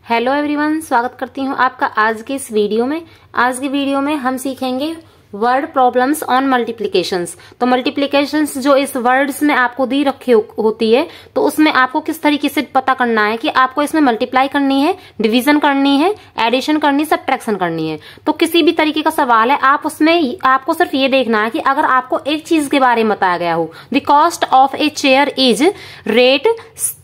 Hello everyone, स्वागत करती हूँ आपका आज के इस वीडियो में। आज की वीडियो में हम सीखेंगे वर्ड प्रॉब्लम्स ऑन मल्टीप्लिकेशंस। तो मल्टीप्लिकेशंस जो इस वर्ड्स में आपको दी रखी होती है, तो उसमें आपको किस तरीके से पता करना है कि आपको इसमें मल्टीप्लाई करनी है, डिवीजन करनी है, एडिशन करनी है, सब्ट्रैक्शन करनी है। तो किसी भी तरीके का सवाल है, आप उसमें आपको सिर्फ ये देखना है कि अगर आपको एक चीज के बारे में बताया गया हो, the cost of a chair is rate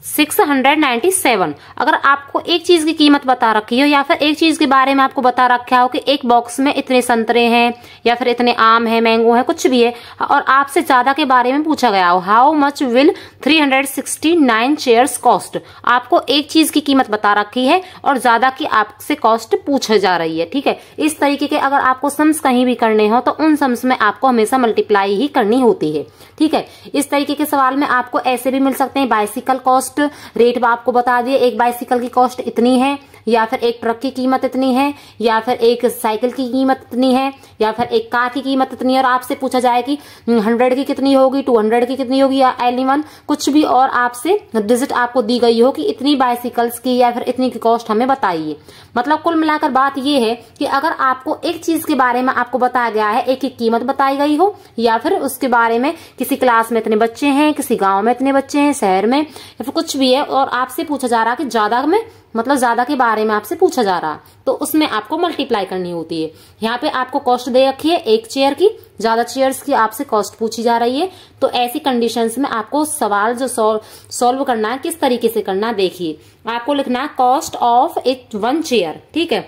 697। अगर आपको एक चीज की कीमत बता रखी हो या फिर एक चीज के बारे में आपको बता रखा हो कि एक बॉक्स में इतने संतरे हैं या फिर इतने आम है, मैंगो है, कुछ भी है, और आपसे ज्यादा के बारे में पूछा गया हो, how much will 369 chairs cost. आपको एक चीज की कीमत बता रखी है और ज्यादा की आपसे कॉस्ट पूछा जा रही है। ठीक है, इस तरीके के अगर आपको सम्स कहीं भी करने हो तो उन सम्स में आपको हमेशा मल्टीप्लाई ही करनी होती है। ठीक है, इस तरीके के सवाल में आपको ऐसे भी मिल सकते हैं, बाइसिकल कॉस्ट रेट आपको बता दिए, एक बाइसिकल की कॉस्ट इतनी है, या फिर एक ट्रक की कीमत इतनी है, या फिर एक साइकिल की कीमत इतनी है, या फिर एक कार की कीमत इतनी है, और आपसे पूछा जाए कि 100 की कितनी होगी, 200 की कितनी होगी, या एनीवन कुछ भी, और आपसे डिजिट आपको दी गई हो कि इतनी बाइसिकल्स की या फिर इतनी की कॉस्ट हमें बताइए। मतलब कुल मिलाकर बात यह है कि अगर आपको एक चीज के बारे में आपको बताया गया है, एक एक कीमत बताई गई हो, या फिर उसके बारे में किसी क्लास में इतने बच्चे हैं, किसी गांव में इतने बच्चे हैं, शहर में, या फिर कुछ भी है, और आपसे पूछा जा रहा है कि ज्यादा में, मतलब ज्यादा के बारे में आपसे पूछा जा रहा, तो उसमें आपको मल्टीप्लाई करनी होती है। यहाँ पे आपको कॉस्ट दे रखी है एक चेयर की, ज्यादा चेयर्स की आपसे कॉस्ट पूछी जा रही है। तो ऐसी कंडीशंस में आपको सवाल जो सॉल्व करना है किस तरीके से करना है, देखिए आपको लिखना है कॉस्ट ऑफ ए 1 चेयर। ठीक है,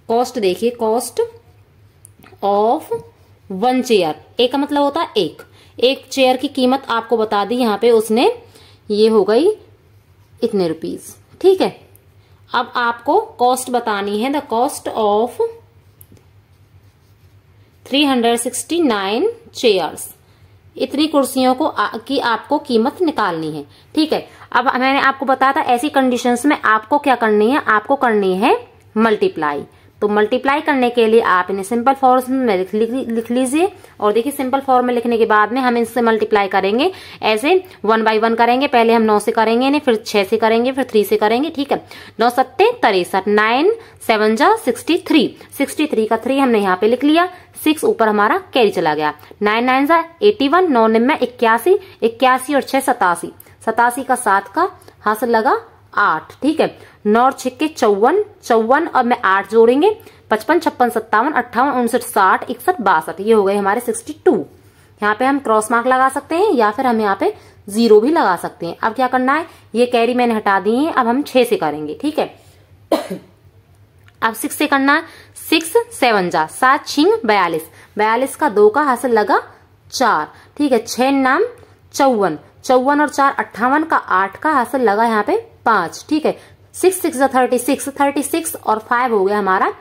कॉस्ट देखिए, कॉस्ट ऑफ 1 चेयर, एक का मतलब होता है एक चेयर की कीमत आपको बता दी यहाँ पे उसने, ये हो गई इतने रुपीज। ठीक है, अब आपको कॉस्ट बतानी है, द कॉस्ट ऑफ 369 चेयर्स, इतनी कुर्सियों को की आपको कीमत निकालनी है। ठीक है, अब मैंने आपको बताया था ऐसी कंडीशंस में आपको क्या करनी है, आपको करनी है मल्टीप्लाई। तो मल्टीप्लाई करने के लिए आप इन्हें सिंपल फॉर्म में लिख लीजिए, और देखिए सिंपल फॉर्म में लिखने के बाद में हम इससे मल्टीप्लाई करेंगे, ऐसे 1 बाय 1 करेंगे। पहले हम 9 से करेंगे इन्हें, फिर 6 से करेंगे, फिर 3 से करेंगे। ठीक है, 9 सत्ते 63, 9 7 जा 63, 63 का 3 हमने यहाँ पे लिख लिया, 6 ऊपर हमारा कैरी चला गया, 9 9 जा 81, 9 9 में 81, 81 और 6 87, 87 का 7 का हासिल लगा 8। ठीक है, 9 और 6 के 54, 54 और में 8 जोड़ेंगे, 55 56 57 58 59 60 61 62, ये हो गए हमारे 62। यहाँ पे हम क्रॉस मार्क लगा सकते हैं या फिर हम यहाँ पे 0 भी लगा सकते हैं। अब क्या करना है, ये कैरी मैंने हटा दी है, अब हम 6 से करेंगे। ठीक है, अब 6 से करना है, 6 7 जा 7 6 42, 42 का 2 का हासिल लगा 4। ठीक है, 6 नाम 54, 54 और 4 58 का 8 का हासिल लगा यहाँ पे 5। ठीक है, 6 6 36, 36 और 5 हो गया हमारा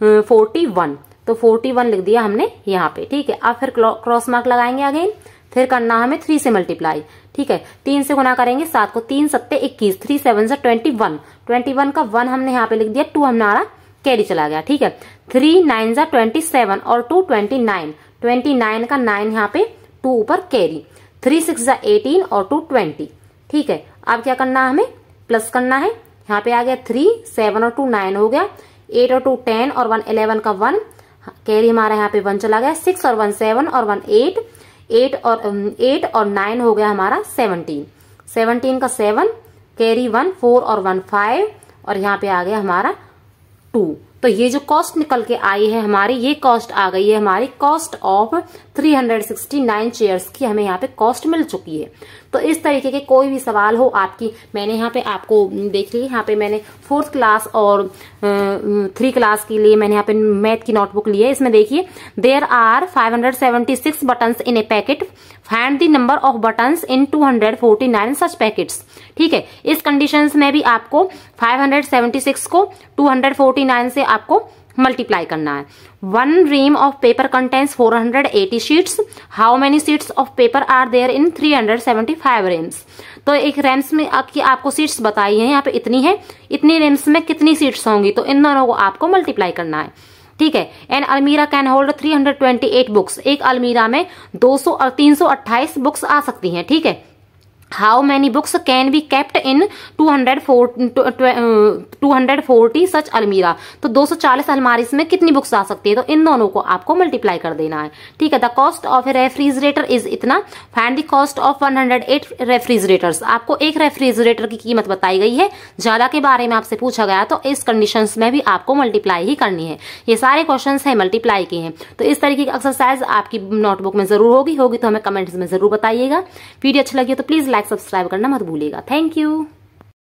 41, तो 41 लिख दिया हमने यहाँ पे। ठीक है, अब फिर क्रॉस मार्क लगाएंगे अगेन, फिर करना हमें 3 से मल्टीप्लाई। ठीक है, 3 से गुना करेंगे 7 को, 3 सत्ते 21, 3 7 जा 21, 21 का 1 हमने यहाँ पे लिख दिया, 2 हमारा कैरी चला गया। ठीक है, 3 9 जा 27 और 2 29, 29 का 9 यहाँ पे 2 ऊपर कैरी, 3 6 जा 18 और 2 20। ठीक है, अब क्या करना है, हमें प्लस करना है, यहाँ पे आ गया 3 7 और 2 9 हो गया, 8 और 2 10 और 1 11 का 1 कैरी हमारा यहाँ पे 1 चला गया, 6 और 1 7 और 1 8, 8 और 9 हो गया हमारा 17, 17 का 7 कैरी 1 4 और 1 5, और यहाँ पे आ गया हमारा 2। तो ये जो कॉस्ट निकल के आई है हमारी, ये कॉस्ट आ गई है हमारी, कॉस्ट ऑफ 369 चेयर्स की हमें यहाँ पे कॉस्ट मिल चुकी है। तो इस तरीके के कोई भी सवाल हो आपकी, मैंने यहाँ पे आपको देख ली, यहाँ पे मैंने 4th क्लास और 3 क्लास के लिए मैंने यहाँ पे मैथ की नोटबुक ली है। इसमें देखिए, there are 576 buttons in a packet, find the number of buttons in 249 such packets. ठीक है, इस कंडीशंस में भी आपको 576 को 249 से आपको मल्टीप्लाई करना है। 1 ream of paper contains 480 sheets, how many sheets of paper are there in 375 reams। तो एक रेम्स में आपको सीट्स बताई है, यहाँ पे इतनी है, इतनी रेम्स में कितनी सीट्स होंगी, तो इन दोनों को आपको मल्टीप्लाई करना है। ठीक है, एन अलमीरा कैन होल्ड 328 बुक्स, एक अलमीरा में 200 और 328 बुक्स आ सकती हैं। ठीक है, how many books can be kept in 240 सच अलमीरा। तो 240 अलमारी में कितनी बुक्स आ सकती है, तो इन दोनों को आपको मल्टीप्लाई कर देना है। ठीक है, the cost of a refrigerator is इतना, find the cost of 108 refrigerators. आपको एक रेफ्रिजरेटर की कीमत बताई गई है, ज्यादा के बारे में आपसे पूछा गया, तो इस कंडीशंस में भी आपको मल्टीप्लाई ही करनी है। ये सारे क्वेश्चंस हैं मल्टीप्लाई के हैं। तो इस तरीके की एक्सरसाइज आपकी नोटबुक में जरूर होगी तो हमें कमेंट्स में जरूर बताइएगा। वीडियो अच्छी लगी हो तो प्लीज लाइक सब्सक्राइब करना मत भूलिएगा। Thank you.